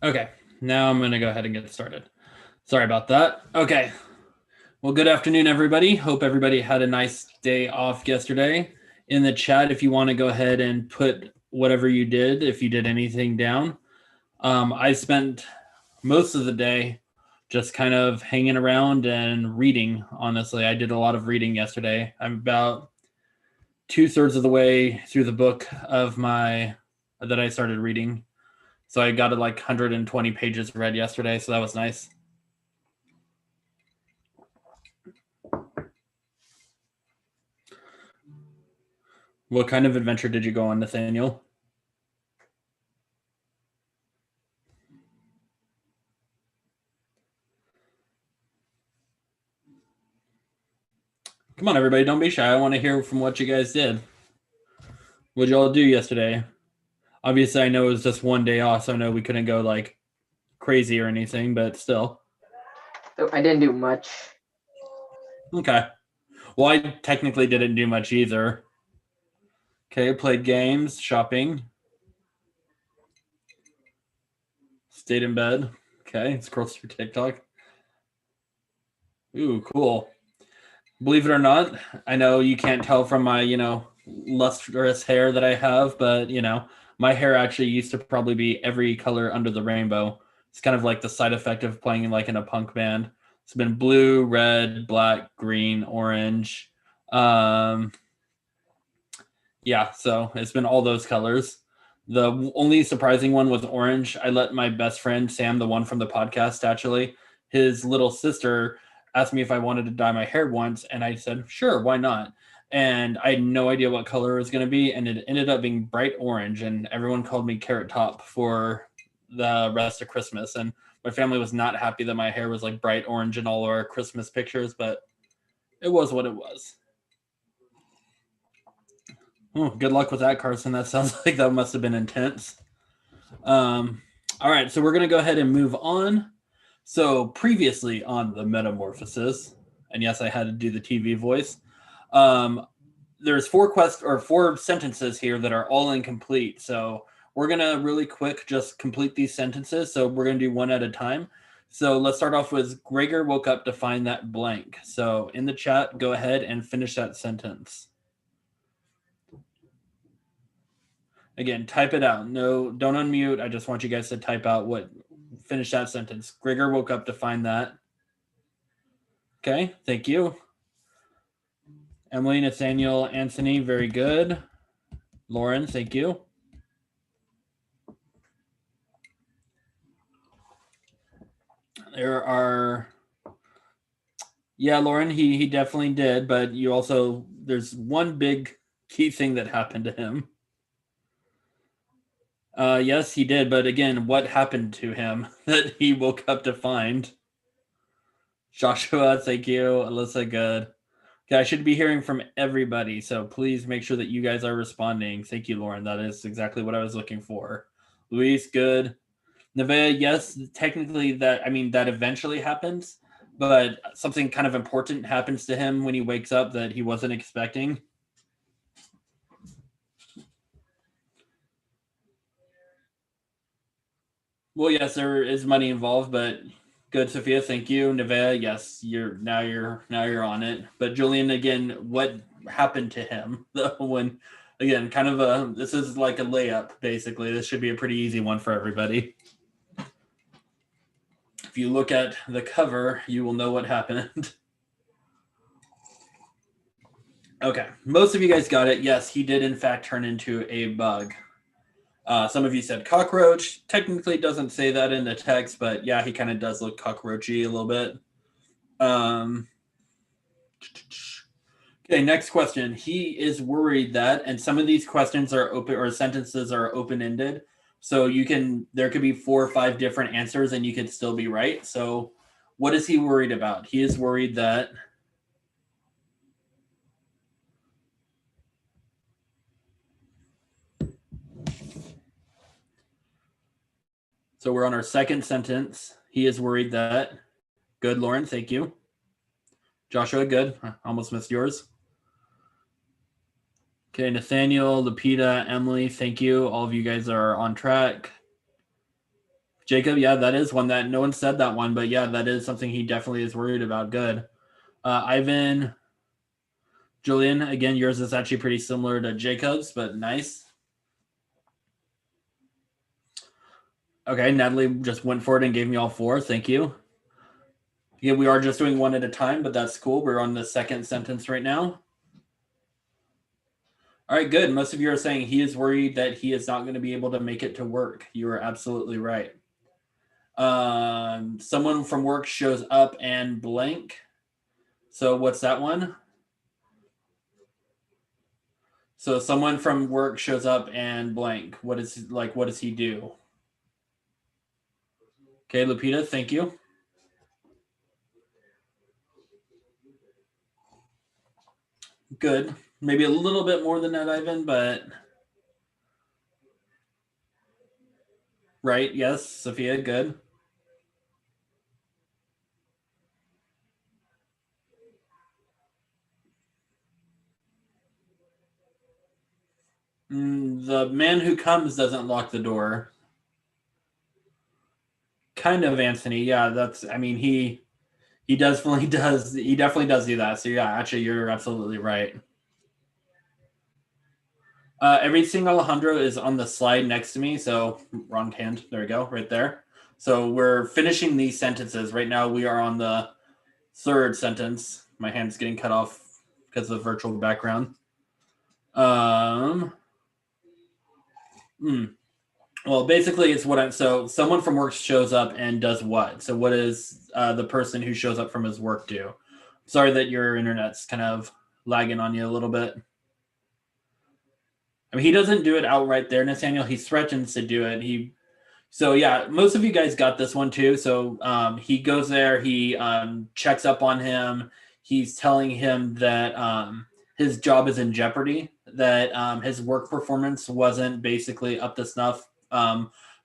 Okay, now I'm going to go ahead and get started. Sorry about that. Okay. Well, good afternoon, everybody. Hope everybody had a nice day off yesterday. In the chat, if you want to go ahead and put whatever you did, if you did anything down. I spent most of the day just kind of hanging around and reading. Honestly, I did a lot of reading yesterday. I'm about 2/3 of the way through the book of my that I started reading. So I got like 120 pages read yesterday, so that was nice. What kind of adventure did you go on, Nathaniel? Come on, everybody, don't be shy. I want to hear from what you guys did. What'd y'all do yesterday? Obviously, I know it was just one day off, so I know we couldn't go like crazy or anything, but still. So I didn't do much. Okay. Well, I technically didn't do much either. Okay, played games, shopping, stayed in bed. Okay, scrolled through TikTok. Ooh, cool. Believe it or not, I know you can't tell from my, lustrous hair that I have, but, my hair actually used to probably be every color under the rainbow. It's kind of like the side effect of playing like in a punk band. It's been blue, red, black, green, orange. Yeah, so it's been all those colors. The only surprising one was orange. I let my best friend, Sam, the one from the podcast, actually, his little sister asked me if I wanted to dye my hair once, and I said, sure, why not? And I had no idea what color it was going to be, and it ended up being bright orange, and everyone called me Carrot Top for the rest of Christmas. And my family was not happy that my hair was like bright orange in all our Christmas pictures, but it was what it was. Oh, good luck with that, Carson. That sounds like that must have been intense. All right, so we're going to go ahead and move on. So previously on the Metamorphosis, and yes, I had to do the TV voice. There's four sentences here that are all incomplete. So we're going to really quick just complete these sentences. So we're going to do one at a time. So let's start off with Gregor woke up to find that blank. So in the chat, go ahead and finish that sentence. Again, type it out. No, don't unmute. I just want you guys to type out finish that sentence. Gregor woke up to find that. Okay, thank you. Emily, Nathaniel, Anthony, very good. Lauren, thank you. There are, yeah, Lauren, he definitely did, but there's one big key thing that happened to him. Yes, he did, but again, what happened to him that he woke up to find? Joshua, thank you. Alyssa, good. Okay, I should be hearing from everybody, so please make sure that you guys are responding. Thank you, Lauren. That is exactly what I was looking for. Luis, good. Nevaeh, yes, technically that eventually happens, but something kind of important happens to him when he wakes up that he wasn't expecting. Well, yes, there is money involved, but good, Sophia. Thank you, Nevaeh. Yes, you're on it. But Julian, again, what happened to him when? Again, kind of this is like a layup. Basically, this should be a pretty easy one for everybody. If you look at the cover, you will know what happened. Okay, most of you guys got it. Yes, he did in fact turn into a bug. Some of you said cockroach. Technically, it doesn't say that in the text, but yeah, he kind of does look cockroachy a little bit. Okay, next question. He is worried that, and some of these questions are open or sentences are open-ended. So there could be 4 or 5 different answers and you could still be right. So what is he worried about? He is worried that so we're on our second sentence. He is worried that. Good, Lauren. Thank you. Joshua, good. I almost missed yours. Okay, Nathaniel, Lapita, Emily, thank you. All of you guys are on track. Jacob, yeah, that is one that no one said that one, but yeah, that is something he definitely is worried about. Good. Ivan, Julian, again, yours is actually pretty similar to Jacob's, but nice. Okay, Natalie just went for it and gave me all 4. Thank you. Yeah, we are just doing one at a time, but that's cool. We're on the second sentence right now. All right, good. Most of you are saying he is worried that he is not going to be able to make it to work. You are absolutely right. Someone from work shows up and blank. So what's that one? So someone from work shows up and blank. What does he do? Okay, Lupita, thank you. Good. Maybe a little bit more than that, Ivan, but right. Yes, Sophia, good. The man who comes doesn't lock the door. Kind of, Anthony. Yeah, he definitely does. He definitely does do that. So yeah, actually, you're absolutely right. Everything Alejandro is on the slide next to me. So wrong hand. There we go, right there. So we're finishing these sentences right now. We are on the third sentence. My hand's getting cut off because of virtual background. Well, basically, it's so someone from work shows up and does what? So what does the person who shows up from his work do? Sorry that your internet's kind of lagging on you a little bit. I mean, he doesn't do it outright there, Nathaniel. He threatens to do it. So yeah, most of you guys got this one too. So he goes there, he checks up on him. He's telling him that his job is in jeopardy, that his work performance wasn't basically up to snuff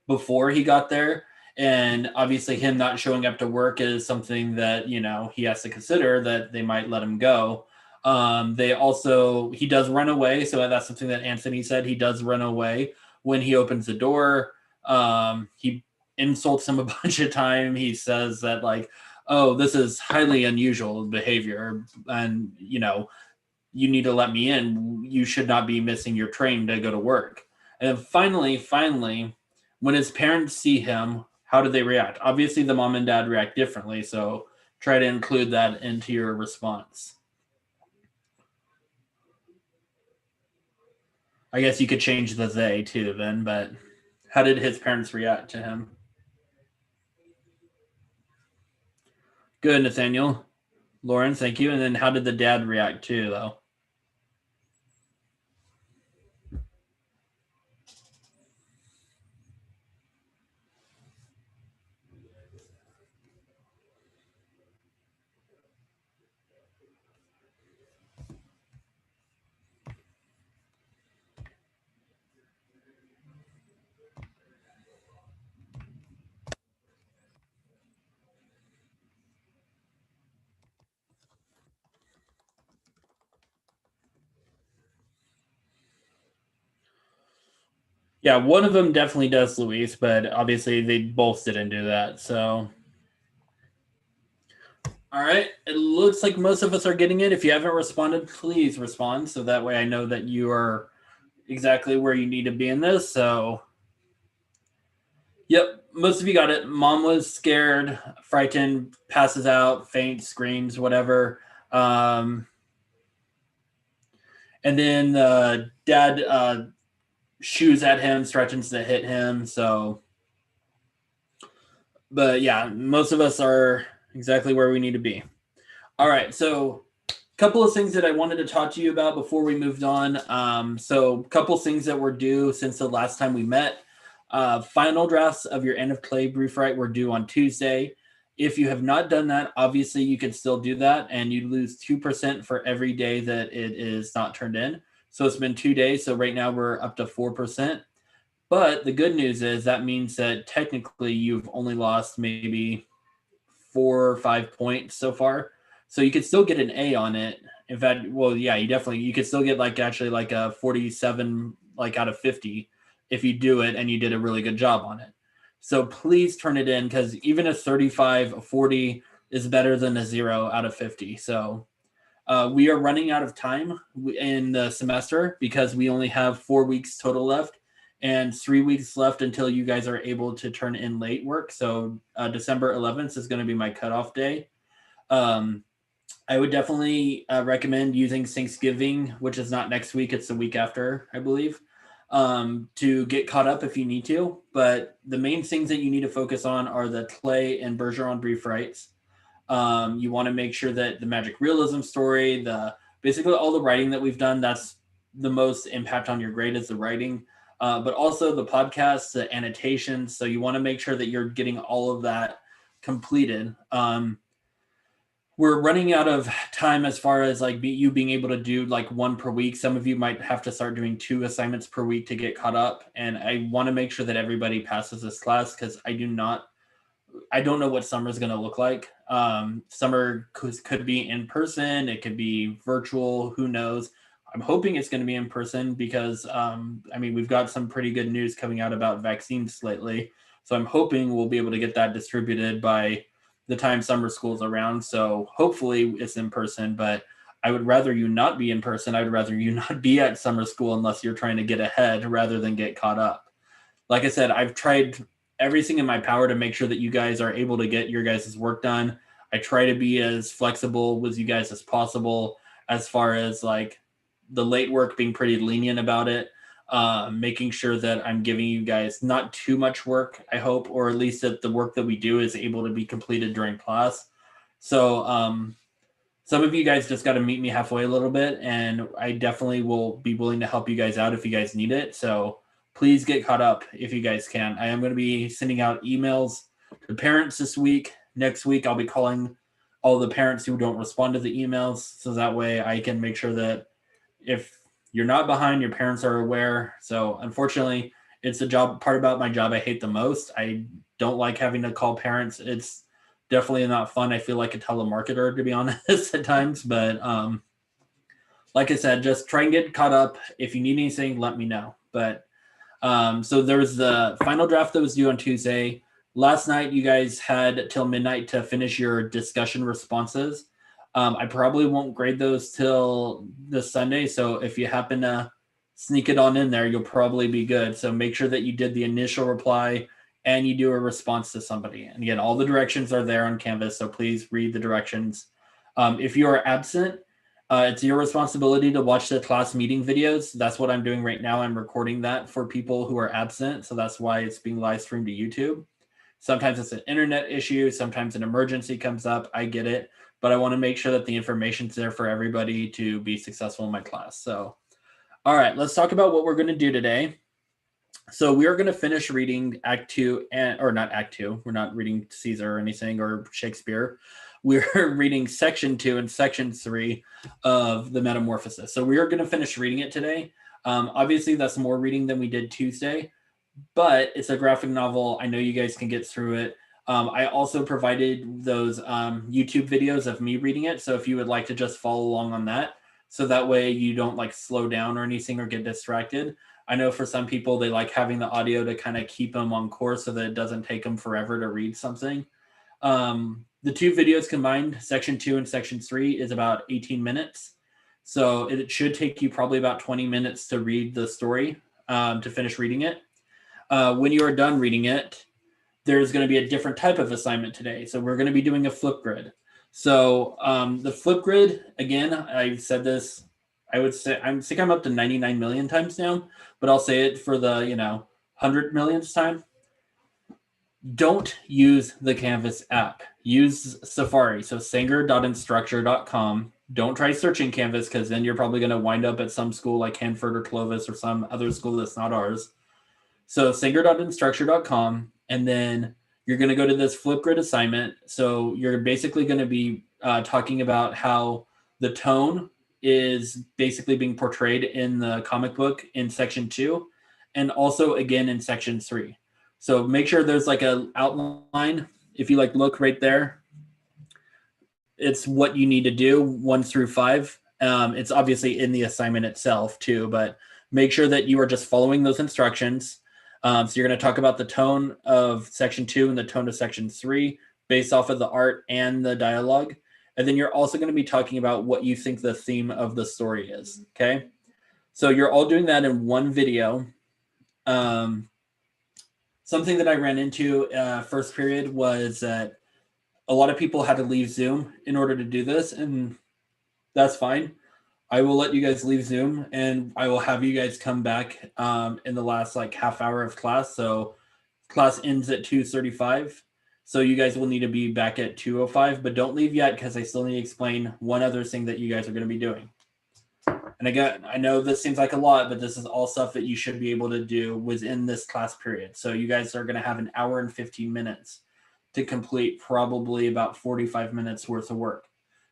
before he got there. And obviously him not showing up to work is something that, he has to consider, that they might let him go. He does run away. So that's something that Anthony said. He does run away when he opens the door. He insults him a bunch of time. He says that oh, this is highly unusual behavior, and you need to let me in. You should not be missing your train to go to work. And finally, when his parents see him, how do they react? Obviously, the mom and dad react differently. So try to include that into your response. I guess you could change the they too then, but how did his parents react to him? Good, Nathaniel. Lauren, thank you. And then how did the dad react too, though? Yeah, one of them definitely does, Luis, but obviously they both didn't do that. So, all right, it looks like most of us are getting it. If you haven't responded, please respond so that way I know that you are exactly where you need to be in this. So, yep, most of you got it. Mom was scared, frightened, passes out, faints, screams, whatever. And then dad shoos at him, threatens to hit him. So, but yeah, most of us are exactly where we need to be. All right, so a couple of things that I wanted to talk to you about before we moved on. So a couple of things that were due since the last time we met. Final drafts of your End of Clay brief write were due on Tuesday. If you have not done that, obviously you could still do that, and you lose 2% for every day that it is not turned in. So it's been 2 days. So right now we're up to 4%. But the good news is that means that technically you've only lost maybe 4 or 5 points so far. So you could still get an A on it. In fact, well, yeah, you could still get actually a 47 out of 50 if you do it and you did a really good job on it. So please turn it in, because even a 35, a 40 is better than a 0 out of 50. So we are running out of time in the semester because we only have 4 weeks total left and 3 weeks left until you guys are able to turn in late work. So December 11th is going to be my cutoff day. I would definitely recommend using Thanksgiving, which is not next week, it's the week after, I believe, to get caught up if you need to. But the main things that you need to focus on are the Clay and Bergeron brief rights. You want to make sure that the magic realism story, basically all the writing that we've done, that's the most impact on your grade is the writing, but also the podcasts, the annotations. So you want to make sure that you're getting all of that completed. We're running out of time as far as like you being able to do like one per week. Some of you might have to start doing 2 assignments per week to get caught up. And I want to make sure that everybody passes this class, because I don't know what summer is going to look like. Summer could be in person. It could be virtual. Who knows? I'm hoping it's going to be in person because, we've got some pretty good news coming out about vaccines lately. So I'm hoping we'll be able to get that distributed by the time summer school's around. So hopefully it's in person, but I would rather you not be in person. I'd rather you not be at summer school unless you're trying to get ahead rather than get caught up. Like I said, I've tried everything in my power to make sure that you guys are able to get your guys' work done. I try to be as flexible with you guys as possible, as far as like the late work, being pretty lenient about it, making sure that I'm giving you guys not too much work, I hope, or at least that the work that we do is able to be completed during class. So some of you guys just got to meet me halfway a little bit, and I definitely will be willing to help you guys out if you guys need it. So please get caught up if you guys can. I am going to be sending out emails to parents this week. Next week, I'll be calling all the parents who don't respond to the emails, so that way I can make sure that if you're not behind, your parents are aware. So unfortunately, it's the part about my job I hate the most. I don't like having to call parents. It's definitely not fun. I feel like a telemarketer, to be honest, at times. But like I said, just try and get caught up. If you need anything, let me know. But so there was the final draft that was due on Tuesday. Last night, you guys had till midnight to finish your discussion responses. I probably won't grade those till this Sunday. So if you happen to sneak it on in there, you'll probably be good. So make sure that you did the initial reply and you do a response to somebody. And again, all the directions are there on Canvas. So please read the directions. If you are absent, it's your responsibility to watch the class meeting videos. That's what I'm doing right now. I'm recording that for people who are absent. So that's why it's being live streamed to YouTube. Sometimes it's an internet issue. Sometimes an emergency comes up. I get it. But I want to make sure that the information's there for everybody to be successful in my class. So, all right, let's talk about what we're going to do today. So we are going to finish reading Act 2, or not Act 2. We're not reading Caesar or anything or Shakespeare. We're reading Section 2 and Section 3 of the Metamorphosis. So we are going to finish reading it today. Obviously, that's more reading than we did Tuesday, but it's a graphic novel. I know you guys can get through it. I also provided those YouTube videos of me reading it. So if you would like to just follow along on that, so that way you don't like slow down or anything or get distracted. I know for some people, they like having the audio to kind of keep them on course so that it doesn't take them forever to read something. The 2 videos combined, Section 2 and Section 3, is about 18 minutes. So it should take you probably about 20 minutes to read the story, to finish reading it. When you are done reading it, there's going to be a different type of assignment today. So we're going to be doing a flip grid. The flip grid, again, I've said this, I think I'm up to 99 million times now, but I'll say it for the, 100 millionth time. Don't use the Canvas app. Use Safari. So sanger.instructure.com. Don't try searching Canvas, because then you're probably going to wind up at some school like Hanford or Clovis or some other school that's not ours. So sanger.instructure.com, and then you're going to go to this flip grid assignment. So you're basically going to be talking about how the tone is basically being portrayed in the comic book in Section 2, and also again in Section 3. So make sure there's like an outline. If you like look right there, it's what you need to do 1 through 5. It's obviously in the assignment itself too, but make sure that you are just following those instructions. So you're going to talk about the tone of section 2 and the tone of section 3 based off of the art and the dialogue. And then you're also going to be talking about what you think the theme of the story is. Okay. So you're all doing that in one video. Something that I ran into first period was that a lot of people had to leave Zoom in order to do this, and that's fine. I will let you guys leave Zoom, and I will have you guys come back in the last like half hour of class. So class ends at 2:35. So you guys will need to be back at 2:05, but don't leave yet because I still need to explain one other thing that you guys are going to be doing. And again, I know this seems like a lot, but this is all stuff that you should be able to do within this class period. So you guys are going to have an hour and 15 minutes to complete probably about 45 minutes worth of work.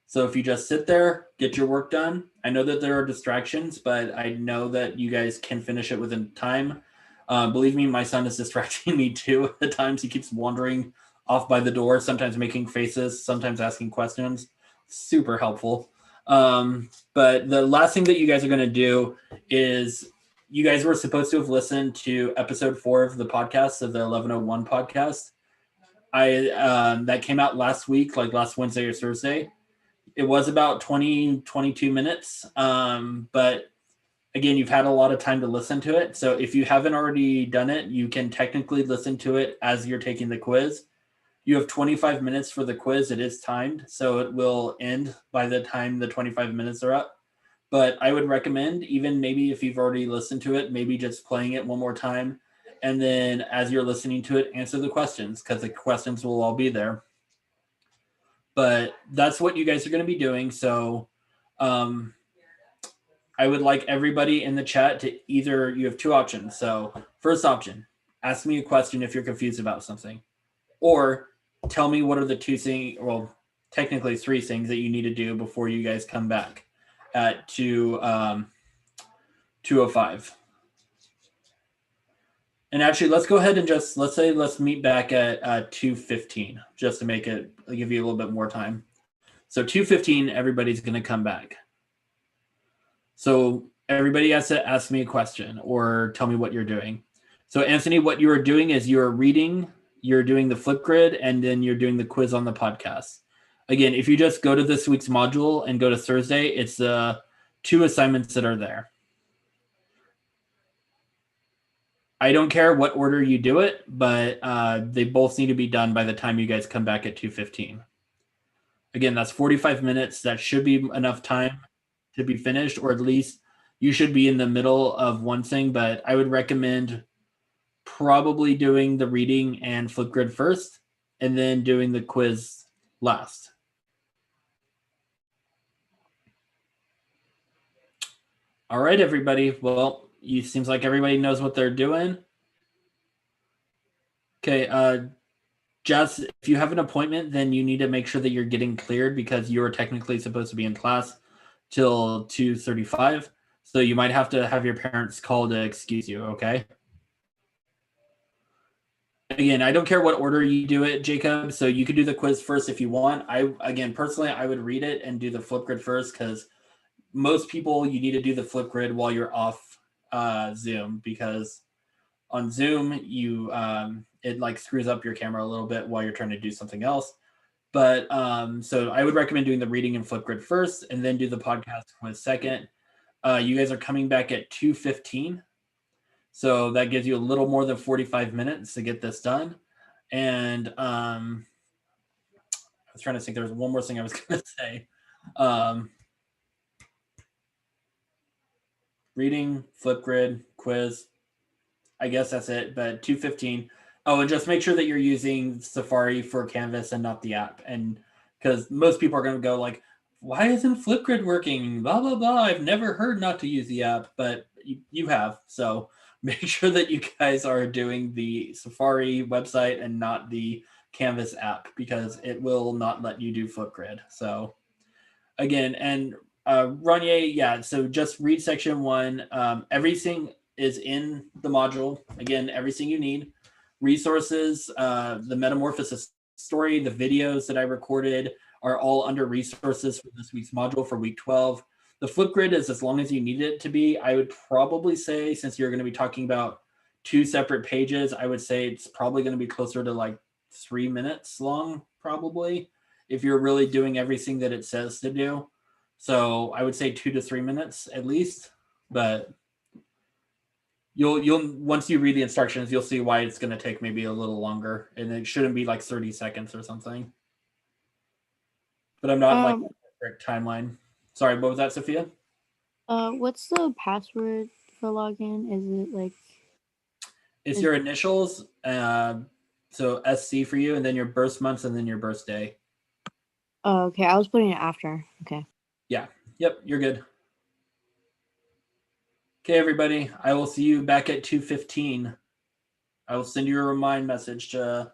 So if you just sit there, get your work done. I know that there are distractions, but I know that you guys can finish it within time. Believe me, my son is distracting me too at the times. He keeps wandering off by the door, sometimes making faces, sometimes asking questions. Super helpful. But the last thing that you guys are going to do is you guys were supposed to have listened to episode 4 of the podcast, of the 1101 podcast. That came out last week, like last Wednesday or Thursday. It was about 22 minutes. But again, you've had a lot of time to listen to it. So if you haven't already done it, you can technically listen to it as you're taking the quiz. You have 25 minutes for the quiz. It is timed, so it will end by the time the 25 minutes are up. But I would recommend, even maybe if you've already listened to it, maybe just playing it one more time. And then as you're listening to it, answer the questions, because the questions will all be there. But that's what you guys are going to be doing. So I would like everybody in the chat to either, you have two options. So first option, ask me a question if you're confused about something. Or tell me what are the two things, well, technically 3 things that you need to do before you guys come back at 2:05. And actually, let's go ahead and just, let's meet back at 2:15, just to make it, give you a little bit more time. So 2:15, everybody's going to come back. So everybody has to ask me a question or tell me what you're doing. So Anthony, what you are doing is you're reading, you're doing the Flipgrid, and then you're doing the quiz on the podcast. Again, if you just go to this week's module and go to Thursday, it's the 2 assignments that are there. I don't care what order you do it, but they both need to be done by the time you guys come back at 2:15. Again, that's 45 minutes. That should be enough time to be finished, or at least you should be in the middle of one thing, but I would recommend probably doing the reading and Flipgrid first, and then doing the quiz last. All right, everybody. Well, it seems like everybody knows what they're doing. Okay, Jess, if you have an appointment, then you need to make sure that you're getting cleared, because you're technically supposed to be in class till 2:35. So you might have to have your parents call to excuse you, okay? Again, I don't care what order you do it, Jacob. So you could do the quiz first if you want. Personally, I would read it and do the Flipgrid first, because most people, you need to do the Flipgrid while you're off Zoom, because on Zoom, it like screws up your camera a little bit while you're trying to do something else. But so I would recommend doing the reading and Flipgrid first, and then do the podcast quiz second. You guys are coming back at 2:15. So that gives you a little more than 45 minutes to get this done. And I was trying to think, there was one more thing I was going to say. Reading, Flipgrid, quiz. I guess that's it, but 2:15. Oh, and just make sure that you're using Safari for Canvas and not the app. And because most people are going to go like, why isn't Flipgrid working? Blah, blah, blah. I've never heard not to use the app, but you have. So make sure that you guys are doing the Safari website and not the Canvas app, because it will not let you do Flipgrid. So again, and Ranier, yeah, so just read section 1. Everything is in the module. Again, everything you need. Resources, the Metamorphosis story, the videos that I recorded are all under resources for this week's module for week 12. The Flipgrid is as long as you need it to be. I would probably say, since you're going to be talking about 2 separate pages, I would say it's probably going to be closer to like 3 minutes long, probably, if you're really doing everything that it says to do. So I would say 2 to 3 minutes at least, but you'll once you read the instructions, you'll see why it's going to take maybe a little longer, and it shouldn't be like 30 seconds or something. But I'm not like a strict timeline. Sorry, what was that, Sophia? What's the password for login? Is it like? It's your initials, so SC for you, and then your birth months, and then your birthday. Oh, okay. I was putting it after. Okay. Yeah. Yep. You're good. Okay, everybody. I will see you back at 2:15. I will send you a remind message to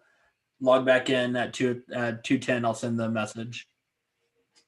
log back in at 2:10. I'll send the message.